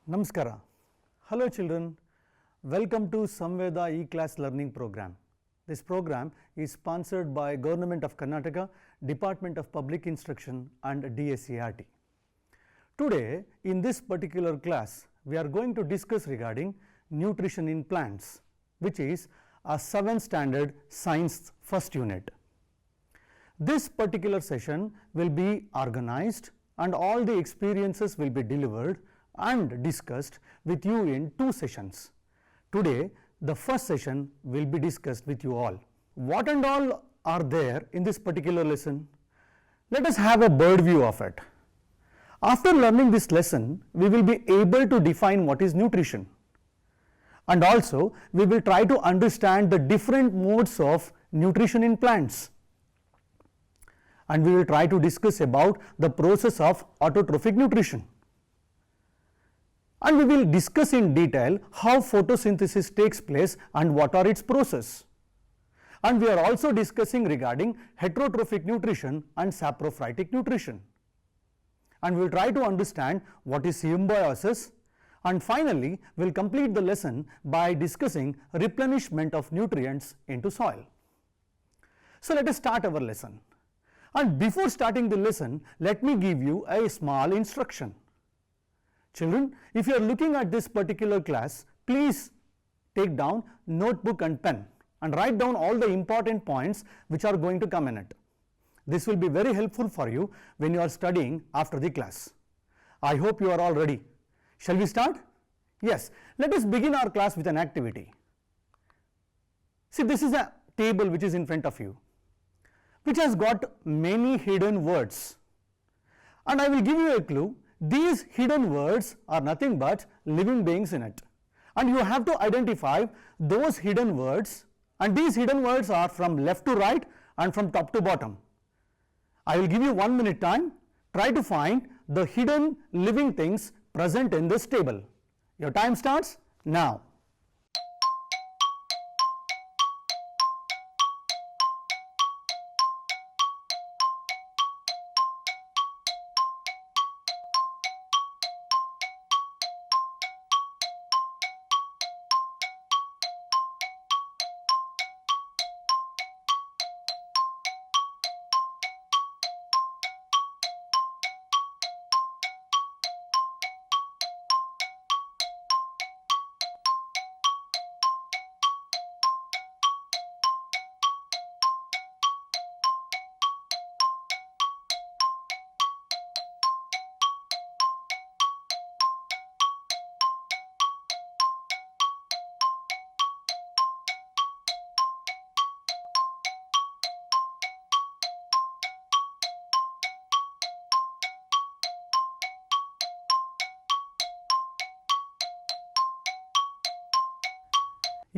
Namaskara. Hello children. Welcome to Samveda E-Class Learning Program. This program is sponsored by Government of Karnataka, Department of Public Instruction and DSCRT. Today in this particular class we are going to discuss regarding nutrition in plants, which is a 7th standard science first unit. This particular session will be organized and all the experiences will be delivered and discussed with you in 2 sessions. Today the first session will be discussed with you all. What and all are there in this particular lesson? Let us have a bird view of it. After learning this lesson, we will be able to define what is nutrition, and also we will try to understand the different modes of nutrition in plants, and we will try to discuss about the process of autotrophic nutrition. And we will discuss in detail how photosynthesis takes place and what are its process. And we are also discussing regarding heterotrophic nutrition and saprophytic nutrition. And we will try to understand what is symbiosis, and finally we will complete the lesson by discussing replenishment of nutrients into soil. So let us start our lesson. And before starting the lesson, let me give you a small instruction. Children, if you are looking at this particular class, please take down notebook and pen and write down all the important points which are going to come in it. This will be very helpful for you when you are studying after the class. I hope you are all ready. Shall we start? Yes, let us begin our class with an activity. See, this is a table which is in front of you, which has got many hidden words, and I will give you a clue. These hidden words are nothing but living beings in it, and you have to identify those hidden words, and these hidden words are from left to right and from top to bottom. I will give you 1 minute time. Try to find the hidden living things present in this table. Your time starts now.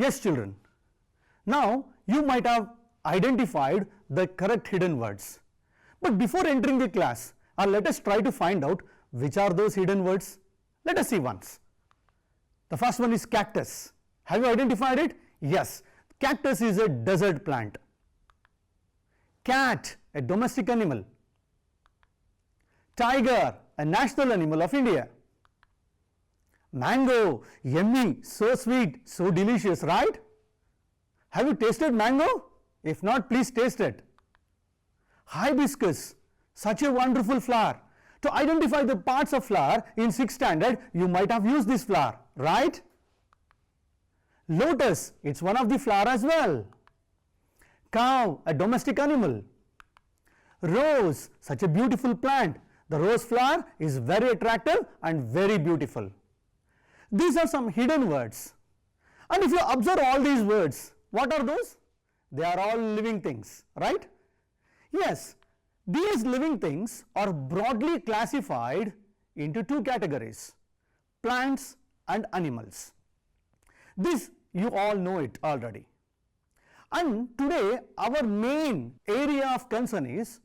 Yes, children. Now you might have identified the correct hidden words. But before entering the class, let us try to find out which are those hidden words. Let us see once. The first one is cactus. Have you identified it? Yes. Cactus is a desert plant. Cat, a domestic animal. Tiger, a national animal of India. Mango, yummy, so sweet, so delicious, right? Have you tasted mango? If not, please taste it. Hibiscus, such a wonderful flower. To identify the parts of flower in 6th standard, you might have used this flower, right? Lotus, it's one of the flower as well. Cow, a domestic animal. Rose, such a beautiful plant. The rose flower is very attractive and very beautiful. These are some hidden words, and if you observe all these words, what are those? They are all living things, right? Yes, these living things are broadly classified into 2 categories, plants and animals. This you all know it already. And today our main area of concern is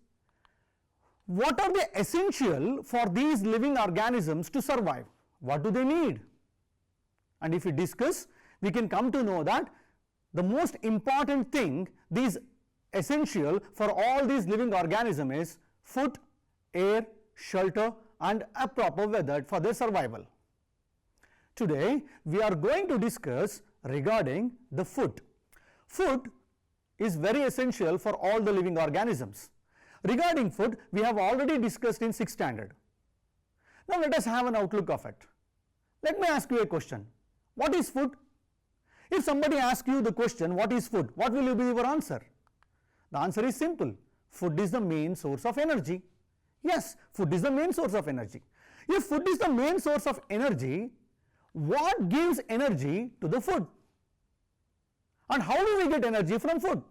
what are the essential for these living organisms to survive? What do they need? And if we discuss, we can come to know that the most important thing, these essential for all these living organisms is food, air, shelter and a proper weather for their survival. Today we are going to discuss regarding the food. Food is very essential for all the living organisms. Regarding food, we have already discussed in 6th standard. Now let us have an outlook of it. Let me ask you a question. What is food? If somebody asks you the question, what is food? What will be your answer? The answer is simple. Food is the main source of energy. Yes, food is the main source of energy. If food is the main source of energy, what gives energy to the food? And how do we get energy from food?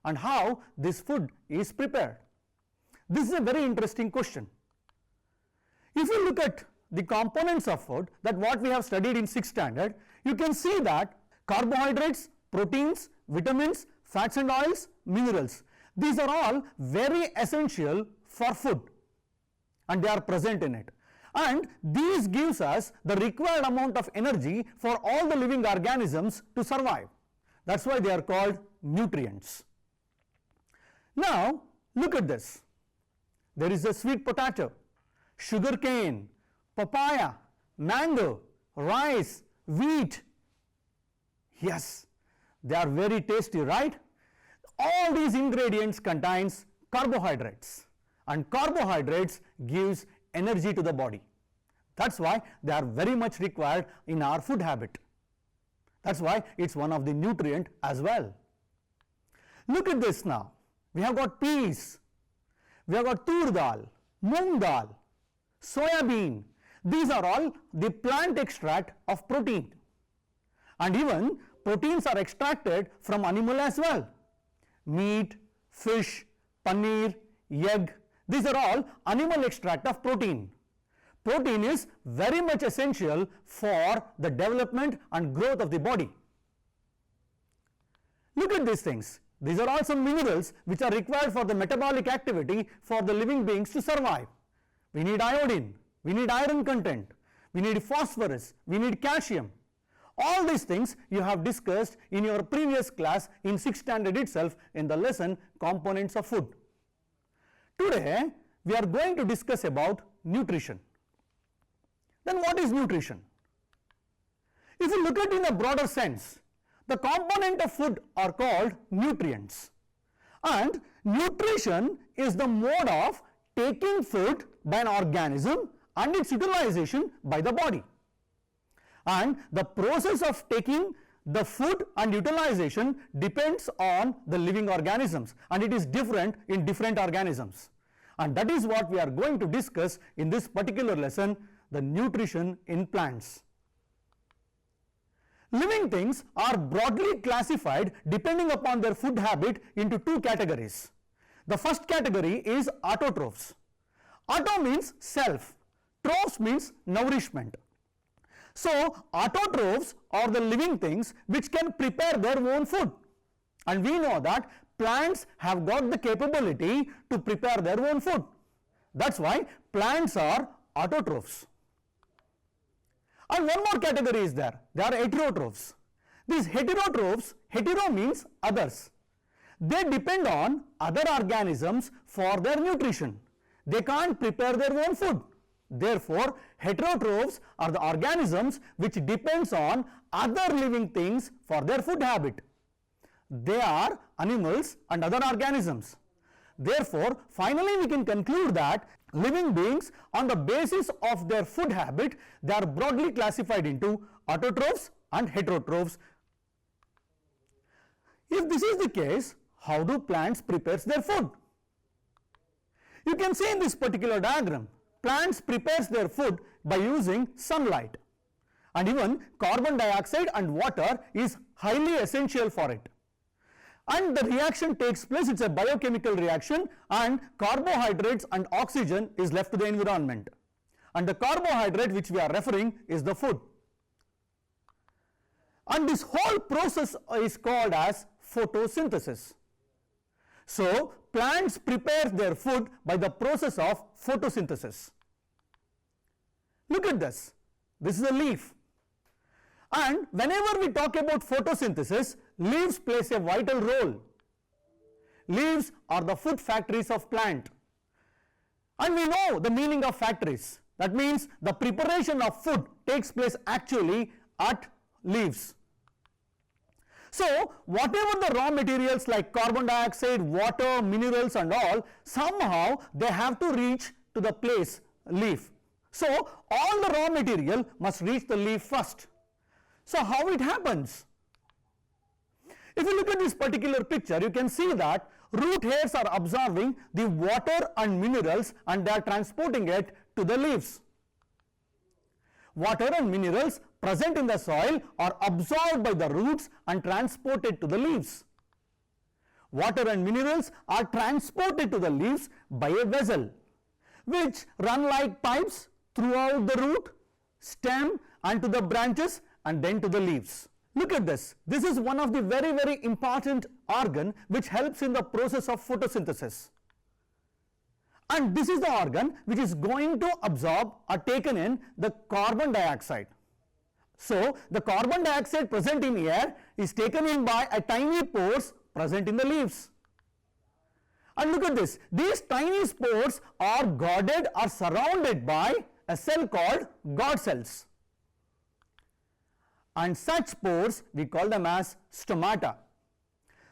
And how this food is prepared? This is a very interesting question. If you look at the components of food, that what we have studied in 6th standard, you can see that carbohydrates, proteins, vitamins, fats and oils, minerals, these are all very essential for food and they are present in it. And these gives us the required amount of energy for all the living organisms to survive. That's why they are called nutrients. Now look at this. There is a sweet potato, sugar cane, papaya, mango, rice, wheat. Yes, they are very tasty, right? All these ingredients contains carbohydrates and carbohydrates gives energy to the body. That's why they are very much required in our food habit. That's why it's one of the nutrient as well. Look at this now. We have got peas, we have got tur dal, moong dal, soya bean. These are all the plant extract of protein. And even proteins are extracted from animal as well. Meat, fish, paneer, egg, these are all animal extract of protein. Protein is very much essential for the development and growth of the body. Look at these things. These are also minerals which are required for the metabolic activity for the living beings to survive. We need iodine, we need iron content, we need phosphorus, we need calcium. All these things you have discussed in your previous class in 6th standard itself in the lesson components of food. Today we are going to discuss about nutrition. Then what is nutrition? If you look at it in a broader sense, the component of food are called nutrients. And nutrition is the mode of taking food by an organism and its utilization by the body. And the process of taking the food and utilization depends on the living organisms and it is different in different organisms. And that is what we are going to discuss in this particular lesson, the nutrition in plants. Living things are broadly classified depending upon their food habit into two categories. The first category is autotrophs. Auto means self, trophs means nourishment. So autotrophs are the living things which can prepare their own food. And we know that plants have got the capability to prepare their own food. That's why plants are autotrophs. And one more category is there. They are heterotrophs. These heterotrophs, hetero means others. They depend on other organisms for their nutrition. They can't prepare their own food. Therefore, heterotrophs are the organisms which depends on other living things for their food habit. They are animals and other organisms. Therefore, finally we can conclude that living beings on the basis of their food habit, they are broadly classified into autotrophs and heterotrophs. If this is the case, how do plants prepare their food? You can see in this particular diagram, plants prepare their food by using sunlight. And even carbon dioxide and water is highly essential for it. And the reaction takes place, it's a biochemical reaction, and carbohydrates and oxygen is left to the environment. And the carbohydrate which we are referring is the food. And this whole process is called as photosynthesis. So plants prepare their food by the process of photosynthesis. Look at this. This is a leaf. And whenever we talk about photosynthesis, leaves plays a vital role. Leaves are the food factories of plant. And we know the meaning of factories. That means the preparation of food takes place actually at leaves. So, whatever the raw materials like carbon dioxide, water, minerals and all, somehow they have to reach to the place leaf. So, all the raw material must reach the leaf first. So, how it happens? If you look at this particular picture, you can see that root hairs are absorbing the water and minerals and they are transporting it to the leaves. Water and minerals present in the soil are absorbed by the roots and transported to the leaves. Water and minerals are transported to the leaves by a vessel, which run like pipes throughout the root, stem and to the branches and then to the leaves. Look at this. This is one of the very important organ which helps in the process of photosynthesis. And this is the organ which is going to absorb or taken in the carbon dioxide. So, the carbon dioxide present in air is taken in by a tiny pores present in the leaves. And look at this. These tiny spores are guarded or surrounded by a cell called guard cells. And such spores we call them as stomata.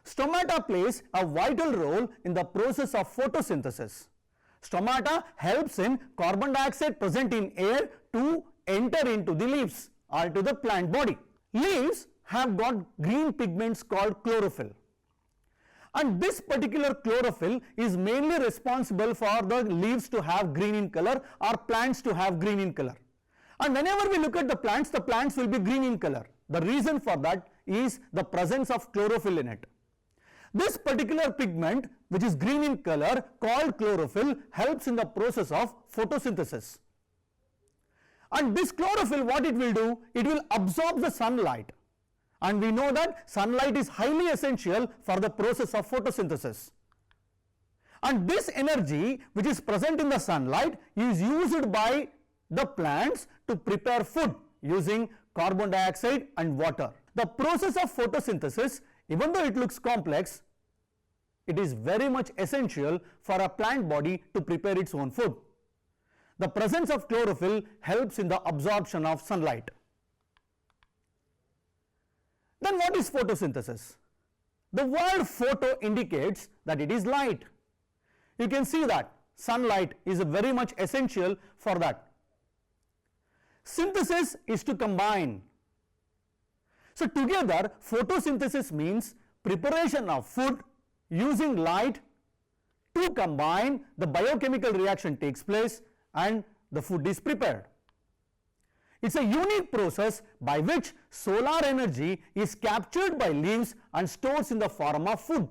Stomata plays a vital role in the process of photosynthesis. Stomata helps in carbon dioxide present in air to enter into the leaves or to the plant body. Leaves have got green pigments called chlorophyll. And this particular chlorophyll is mainly responsible for the leaves to have green in color or plants to have green in color. And whenever we look at the plants will be green in color. The reason for that is the presence of chlorophyll in it. This particular pigment, which is green in color, called chlorophyll, helps in the process of photosynthesis. And this chlorophyll, what it will do? It will absorb the sunlight. And we know that sunlight is highly essential for the process of photosynthesis. And this energy, which is present in the sunlight, is used by the plants to prepare food using carbon dioxide and water. The process of photosynthesis, even though it looks complex, it is very much essential for a plant body to prepare its own food. The presence of chlorophyll helps in the absorption of sunlight. Then what is photosynthesis? The word photo indicates that it is light. You can see that sunlight is very much essential for that. Synthesis is to combine. So together photosynthesis means preparation of food using light to combine, the biochemical reaction takes place and the food is prepared. It's a unique process by which solar energy is captured by leaves and stored in the form of food.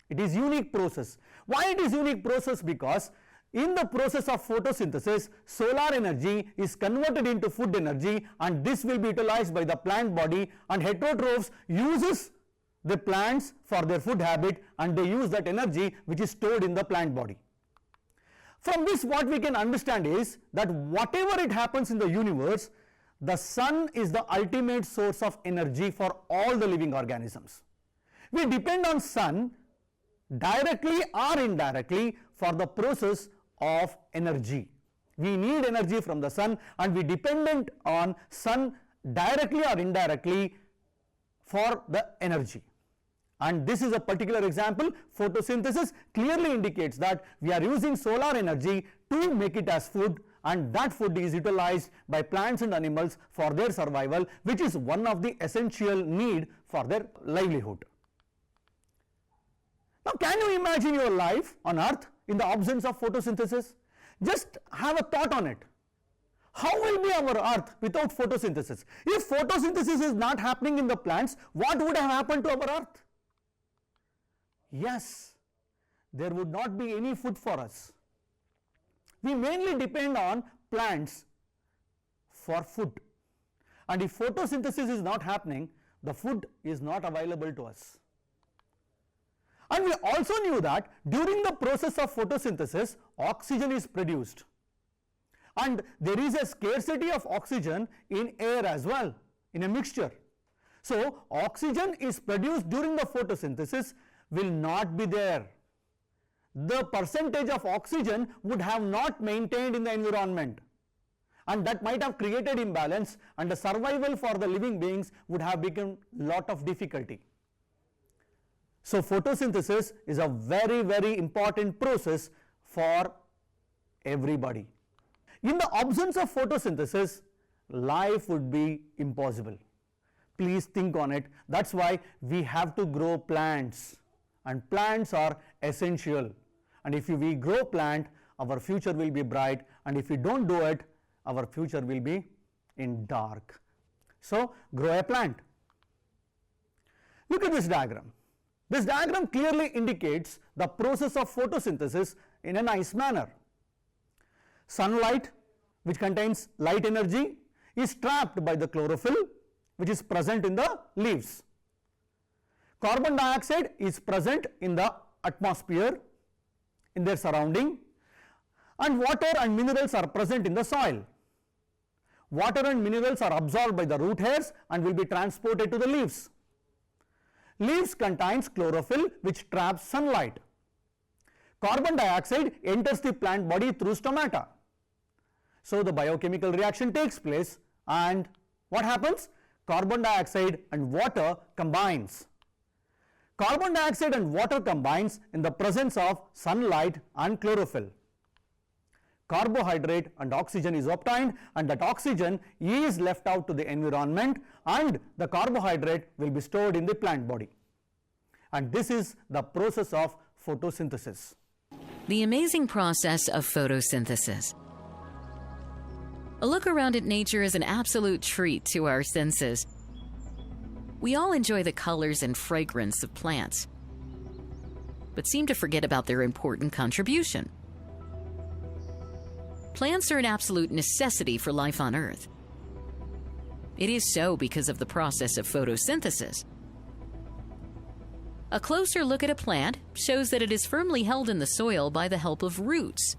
It is unique process. Why it is unique process? Because in the process of photosynthesis, solar energy is converted into food energy and this will be utilized by the plant body, and heterotrophs uses the plants for their food habit and they use that energy which is stored in the plant body. From this what we can understand is that whatever it happens in the universe, the sun is the ultimate source of energy for all the living organisms. We depend on sun directly or indirectly for the process of energy. We need energy from the sun and we dependent on sun directly or indirectly for the energy. And this is a particular example. Photosynthesis clearly indicates that we are using solar energy to make it as food, and that food is utilized by plants and animals for their survival, which is one of the essential need for their livelihood. Now can you imagine your life on earth in the absence of photosynthesis? Just have a thought on it. How will be our earth without photosynthesis? If photosynthesis is not happening in the plants, what would have happened to our earth? Yes, there would not be any food for us. We mainly depend on plants for food. And if photosynthesis is not happening, the food is not available to us. And we also knew that during the process of photosynthesis, oxygen is produced. And there is a scarcity of oxygen in air as well, in a mixture. So, oxygen is produced during the photosynthesis will not be there. the percentage of oxygen would have not maintained in the environment, and that might have created imbalance, and the survival for the living beings would have become lot of difficulty. So photosynthesis is a very, very important process for everybody. In the absence of photosynthesis, life would be impossible. Please think on it. That's why we have to grow plants, and plants are essential. And if we grow plant, our future will be bright, and if we don't do it, our future will be in dark. So grow a plant. Look at this diagram. This diagram clearly indicates the process of photosynthesis in a nice manner. Sunlight, which contains light energy, is trapped by the chlorophyll, which is present in the leaves. Carbon dioxide is present in the atmosphere, in their surrounding, and water and minerals are present in the soil. Water and minerals are absorbed by the root hairs and will be transported to the leaves. Leaves contains chlorophyll, which traps sunlight. Carbon dioxide enters the plant body through stomata. So the biochemical reaction takes place, and what happens? Carbon dioxide and water combines. Carbon dioxide and water combines in the presence of sunlight and chlorophyll. Carbohydrate and oxygen is obtained, and that oxygen is left out to the environment, and the carbohydrate will be stored in the plant body. And this is the process of photosynthesis. The amazing process of photosynthesis. A look around at nature is an absolute treat to our senses. We all enjoy the colors and fragrance of plants, but seem to forget about their important contribution. Plants are an absolute necessity for life on Earth. It is so because of the process of photosynthesis. A closer look at a plant shows that it is firmly held in the soil by the help of roots.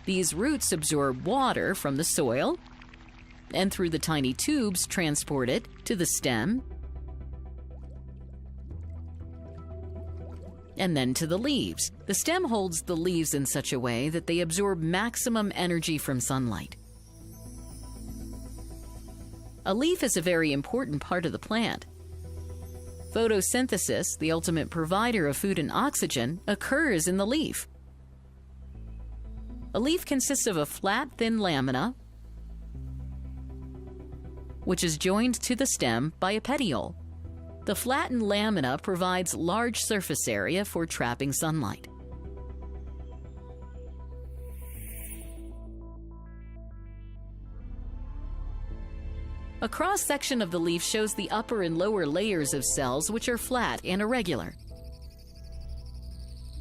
These roots absorb water from the soil and through the tiny tubes transport it to the stem and then to the leaves. The stem holds the leaves in such a way that they absorb maximum energy from sunlight. A leaf is a very important part of the plant. Photosynthesis, the ultimate provider of food and oxygen, occurs in the leaf. A leaf consists of a flat, thin lamina, which is joined to the stem by a petiole. The flattened lamina provides large surface area for trapping sunlight. A cross-section of the leaf shows the upper and lower layers of cells, which are flat and irregular.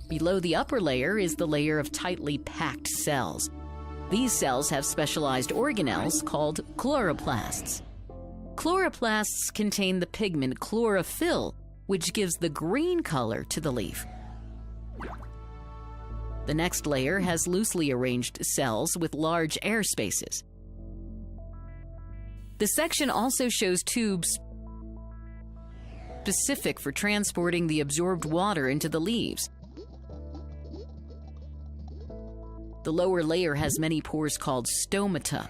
Below the upper layer is the layer of tightly packed cells. These cells have specialized organelles called chloroplasts. Chloroplasts contain the pigment chlorophyll, which gives the green color to the leaf. The next layer has loosely arranged cells with large air spaces. The section also shows tubes specific for transporting the absorbed water into the leaves. The lower layer has many pores called stomata.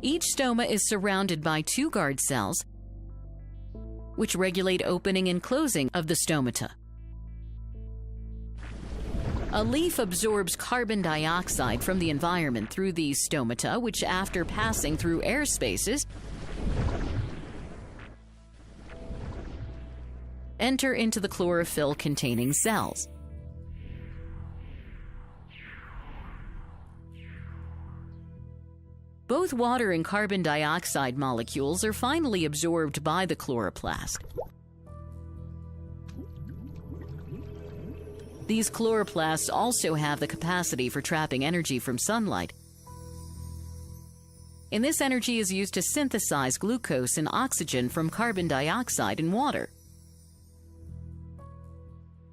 Each stoma is surrounded by two guard cells, which regulate opening and closing of the stomata. A leaf absorbs carbon dioxide from the environment through these stomata, which, after passing through air spaces, enter into the chlorophyll-containing cells. Both water and carbon dioxide molecules are finally absorbed by the chloroplast. These chloroplasts also have the capacity for trapping energy from sunlight, and this energy is used to synthesize glucose and oxygen from carbon dioxide and water.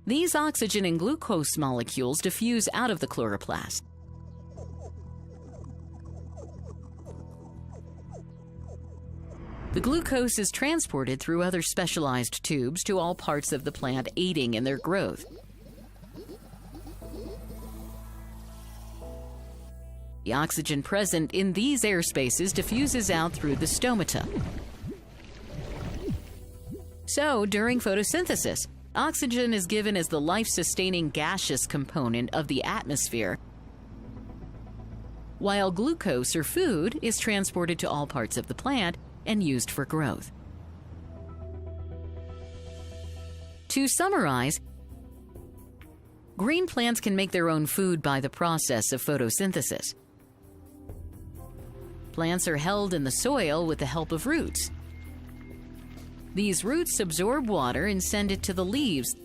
These oxygen and glucose molecules diffuse out of the chloroplast. The glucose is transported through other specialized tubes to all parts of the plant, aiding in their growth. The oxygen present in these air spaces diffuses out through the stomata. So, during photosynthesis, oxygen is given as the life-sustaining gaseous component of the atmosphere, while glucose or food is transported to all parts of the plant and used for growth. To summarize, green plants can make their own food by the process of photosynthesis. Plants are held in the soil with the help of roots. These roots absorb water and send it to the leaves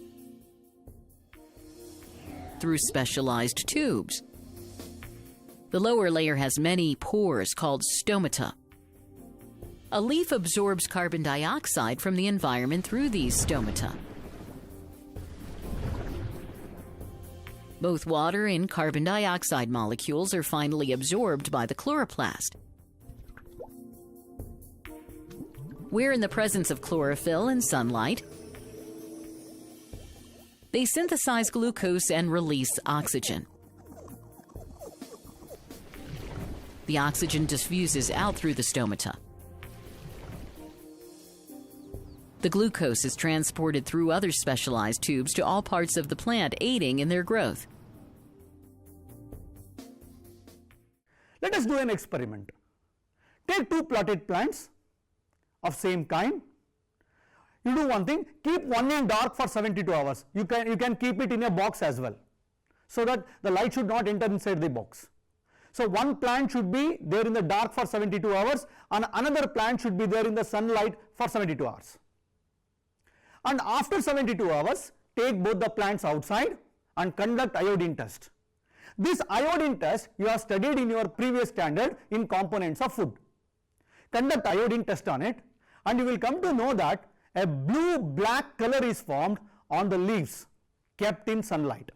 through specialized tubes. The lower layer has many pores called stomata. A leaf absorbs carbon dioxide from the environment through these stomata. Both water and carbon dioxide molecules are finally absorbed by the chloroplast. Where in the presence of chlorophyll and sunlight, they synthesize glucose and release oxygen. The oxygen diffuses out through the stomata. The glucose is transported through other specialized tubes to all parts of the plant, aiding in their growth. Let us do an experiment. Take two plotted plants of same kind. You do one thing, keep one in dark for 72 hours. You can keep it in a box as well, so that the light should not enter inside the box. So one plant should be there in the dark for 72 hours and another plant should be there in the sunlight for 72 hours. And after 72 hours, take both the plants outside and conduct iodine test. This iodine test you have studied in your previous standard in components of food. Conduct iodine test on it and you will come to know that a blue-black color is formed on the leaves kept in sunlight.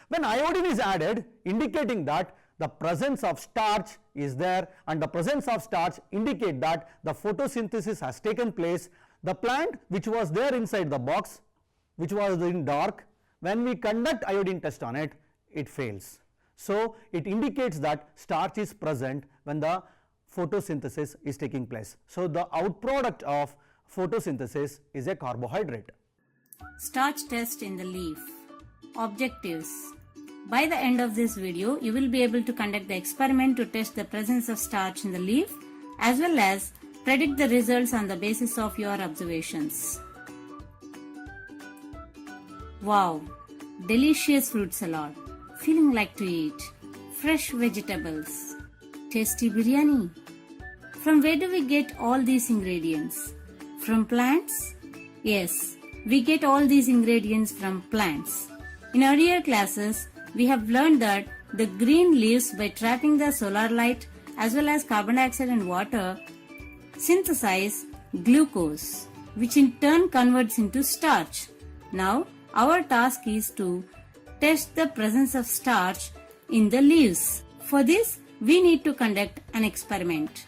When iodine is added, indicating that the presence of starch is there, and the presence of starch indicate that the photosynthesis has taken place. The plant which was there inside the box, which was in dark, when we conduct iodine test on it, it fails. So it indicates that starch is present when the photosynthesis is taking place. So the outproduct of photosynthesis is a carbohydrate. Starch test in the leaf. Objectives. By the end of this video, you will be able to conduct the experiment to test the presence of starch in the leaf as well as predict the results on the basis of your observations. Wow! Delicious fruit salad. Feeling like to eat. Fresh vegetables. Tasty biryani. From where do we get all these ingredients? From plants? Yes, we get all these ingredients from plants. In earlier classes, we have learned that the green leaves, by trapping the solar light as well as carbon dioxide and water, synthesize glucose, which in turn converts into starch. Now, our task is to test the presence of starch in the leaves. For this, we need to conduct an experiment.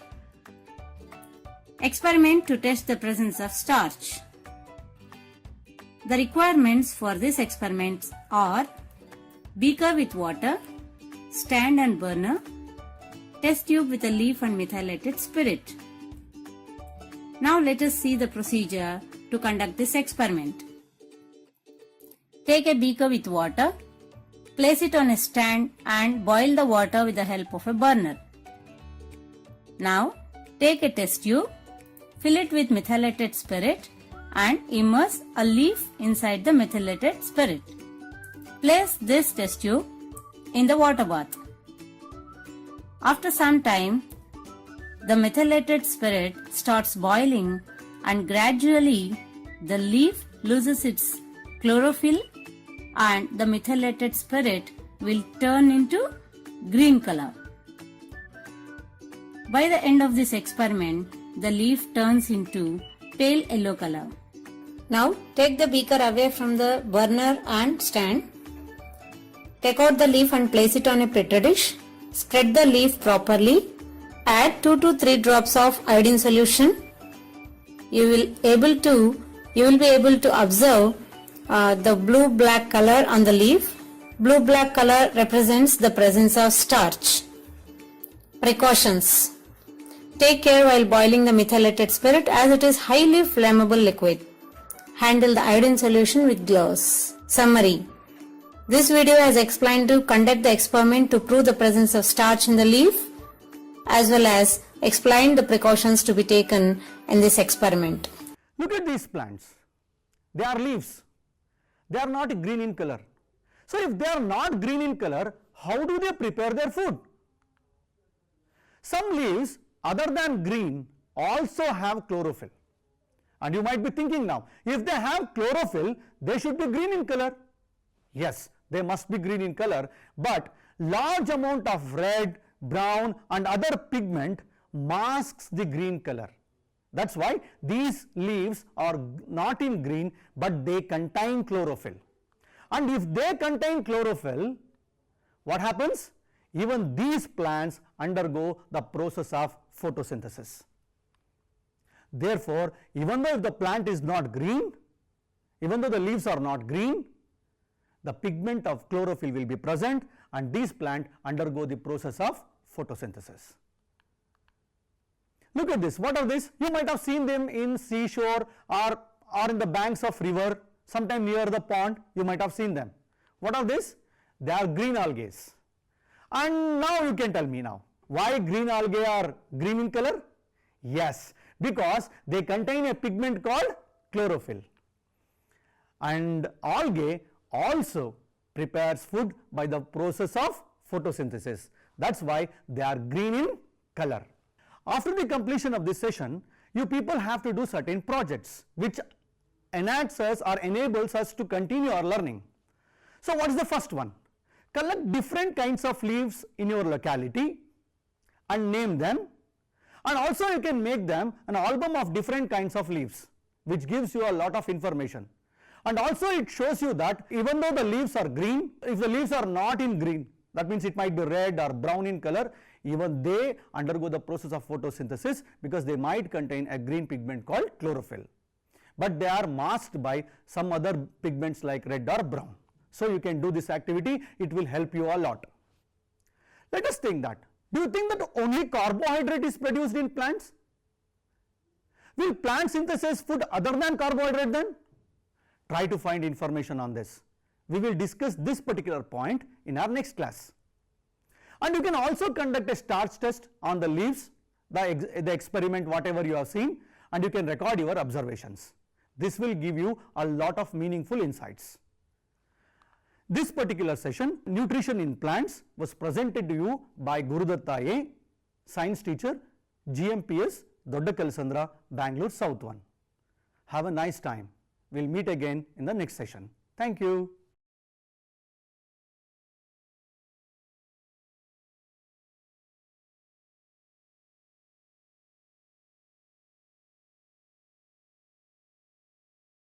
Experiment to test the presence of starch. The requirements for this experiment are beaker with water, stand and burner, test tube with a leaf and methylated spirit. Now let us see the procedure to conduct this experiment. Take a beaker with water, place it on a stand and boil the water with the help of a burner. Now take a test tube, fill it with methylated spirit and immerse a leaf inside the methylated spirit. Place this test tube in the water bath. After some time, the methylated spirit starts boiling and gradually the leaf loses its chlorophyll and the methylated spirit will turn into green color. By the end of this experiment, the leaf turns into pale yellow color. Now take the beaker away from the burner and stand. Take out the leaf and place it on a petri dish. Spread the leaf properly. Add 2 to 3 drops of iodine solution. you will be able to observe the blue-black color on the leaf. Blue-black color represents the presence of starch. Precautions. Take care while boiling the methylated spirit as it is highly flammable liquid. Handle the iodine solution with gloves. Summary. This video has explained to conduct the experiment to prove the presence of starch in the leaf as well as explained the precautions to be taken in this experiment. Look at these plants. They are leaves. They are not green in color. So if they are not green in color, how do they prepare their food? Some leaves other than green also have chlorophyll. And you might be thinking now, if they have chlorophyll, they should be green in color. Yes, they must be green in color, but large amount of red, brown and other pigment masks the green color. That's why these leaves are not in green, but they contain chlorophyll. And if they contain chlorophyll, what happens? Even these plants undergo the process of photosynthesis. Therefore, even though if the plant is not green, even though the leaves are not green, the pigment of chlorophyll will be present and these plants undergo the process of photosynthesis. Look at this. What are these? You might have seen them in seashore or in the banks of river, sometime near the pond, you might have seen them. What are these? They are green algae. And now you can tell me now, why green algae are green in color? Yes, because they contain a pigment called chlorophyll. And algae also prepares food by the process of photosynthesis. That's why they are green in color. After the completion of this session, you people have to do certain projects which enacts us or enables us to continue our learning. So what is the first one? Collect different kinds of leaves in your locality and name them, and also you can make them an album of different kinds of leaves, which gives you a lot of information. And also it shows you that even though the leaves are green, if the leaves are not in green, that means it might be red or brown in color, even they undergo the process of photosynthesis because they might contain a green pigment called chlorophyll. But they are masked by some other pigments like red or brown. So you can do this activity, it will help you a lot. Let us think that. Do you think that only carbohydrate is produced in plants? Will plant synthesize food other than carbohydrate then? Try to find information on this. We will discuss this particular point in our next class. And you can also conduct a starch test on the leaves, the experiment whatever you have seen, and you can record your observations. This will give you a lot of meaningful insights. This particular session, Nutrition in Plants, was presented to you by Gurudatta A, Science Teacher, GMPS, Doddakalisandra, Bangalore South 1. Have a nice time. We'll meet again in the next session. Thank you.